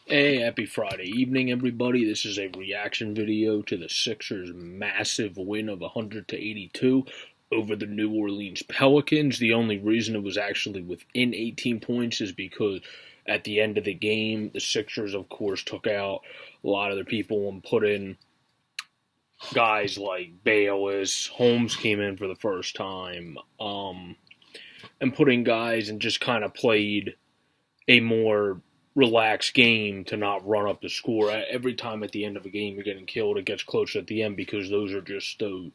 Hey, happy Friday evening, everybody. This is a reaction video to the Sixers' massive win of 100-82 over the New Orleans Pelicans. The only reason it was actually within 18 points is because at the end of the game, the Sixers, of course, took out a lot of their people and put in guys like Bayless. Holmes came in for the first time, and putting guys and just kind of played a more relaxed game to not run up the score. Every time at the end of a game you're getting killed, it gets closer at the end because those are just those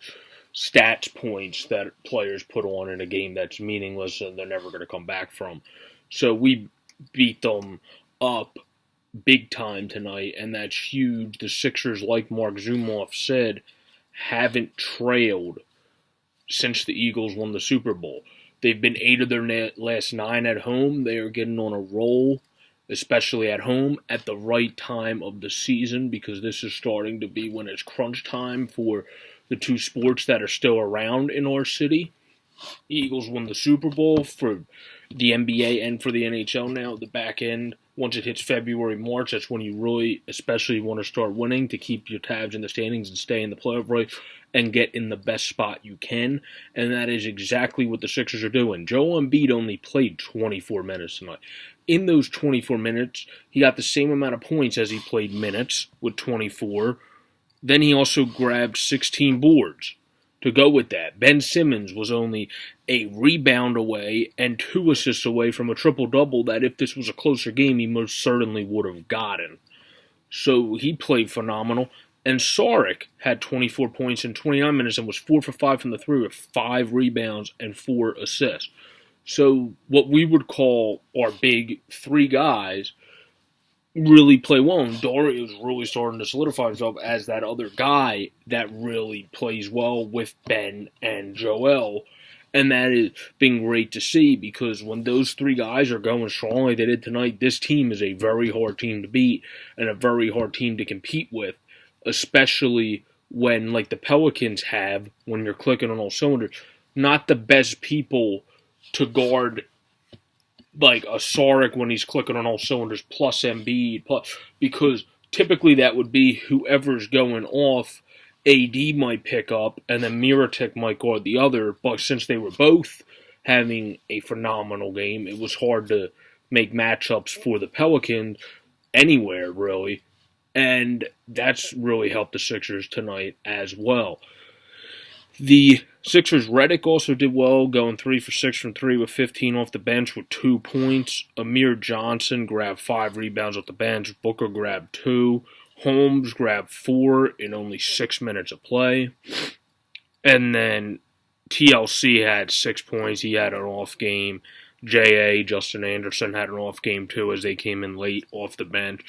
stats points that players put on in a game that's meaningless and they're never going to come back from. So we beat them up big time tonight, and that's huge. The Sixers, like Mark Zumoff said, haven't trailed since the Eagles won the Super Bowl. They've been 8 of their last 9 at home. They are getting on a roll, especially at home, at the right time of the season, because this is starting to be when it's crunch time for the two sports that are still around in our city. The Eagles won the Super Bowl for the NBA and for the NHL now. The back end, once it hits February, March, that's when you really especially want to start winning to keep your tabs in the standings and stay in the playoff race and get in the best spot you can. And that is exactly what the Sixers are doing. Joel Embiid only played 24 minutes tonight. In those 24 minutes, he got the same amount of points as he played minutes with 24. Then he also grabbed 16 boards to go with that. Ben Simmons was only a rebound away and 2 assists away from a triple-double that if this was a closer game, he most certainly would have gotten. So he played phenomenal. And Saric had 24 points in 29 minutes and was 4 for 5 from the three with 5 rebounds and 4 assists. So what we would call our big 3 guys really play well. And Dario is really starting to solidify himself as that other guy that really plays well with Ben and Joel. And that is been great to see, because when those 3 guys are going strong like they did tonight, this team is a very hard team to beat and a very hard team to compete with, especially when, like the Pelicans have, when you're clicking on all cylinders, not the best people to guard like a Saric when he's clicking on all cylinders, plus Embiid, because typically that would be whoever's going off, AD might pick up, and then Miritic might guard the other. But since they were both having a phenomenal game, it was hard to make matchups for the Pelicans anywhere, really. And that's really helped the Sixers tonight as well. The Sixers' Redick also did well, going 3 for 6 from 3 with 15 off the bench with 2 points. Amir Johnson grabbed 5 rebounds off the bench. Booker grabbed 2. Holmes grabbed 4 in only 6 minutes of play. And then TLC had 6 points. He had an off game. J.A., Justin Anderson, had an off game too as they came in late off the bench.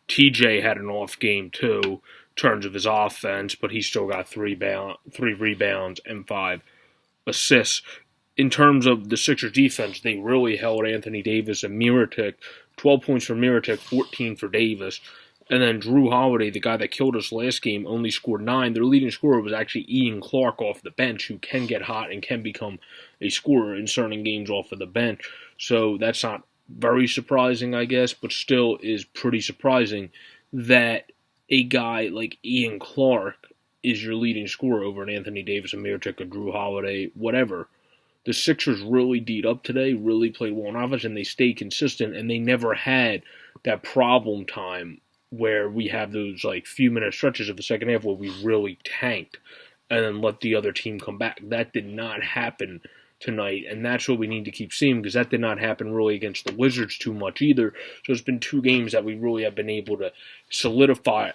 TJ had an off game too in terms of his offense, but he still got 3 rebounds and 5 assists. In terms of the Sixers defense, they really held Anthony Davis and Miritic. 12 points for Miritic, 14 for Davis. And then Drew Holiday, the guy that killed us last game, only scored 9. Their leading scorer was actually Ian Clark off the bench, who can get hot and can become a scorer in certain games off of the bench. So that's not very surprising, I guess, but still is pretty surprising that a guy like Ian Clark is your leading scorer over an Anthony Davis, Amir Tic, Drew Holiday, whatever. The Sixers really D'd up today, really played well on offense, and they stayed consistent, and they never had that problem time where we have those like few minute stretches of the second half where we really tanked and then let the other team come back. That did not happen tonight, and that's what we need to keep seeing, because that did not happen really against the Wizards too much either. So it's been 2 games that we really have been able to solidify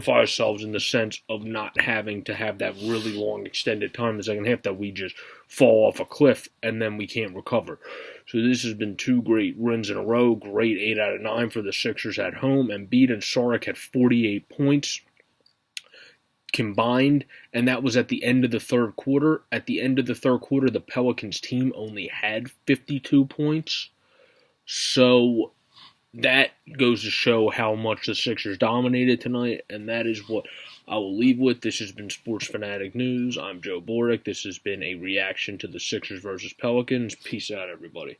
ourselves in the sense of not having to have that really long extended time in the second half that we just fall off a cliff and then we can't recover. So this has been 2 great wins in a row. Great 8 out of 9 for the Sixers at home. Embiid and Saric had 48 points combined, and that was at the end of the third quarter. At the end of the third quarter, the Pelicans team only had 52 points. So that goes to show how much the Sixers dominated tonight, and that is what I will leave with. This has been Sports Fanatic News. I'm Joe Borick. This has been a reaction to the Sixers versus Pelicans. Peace out, everybody.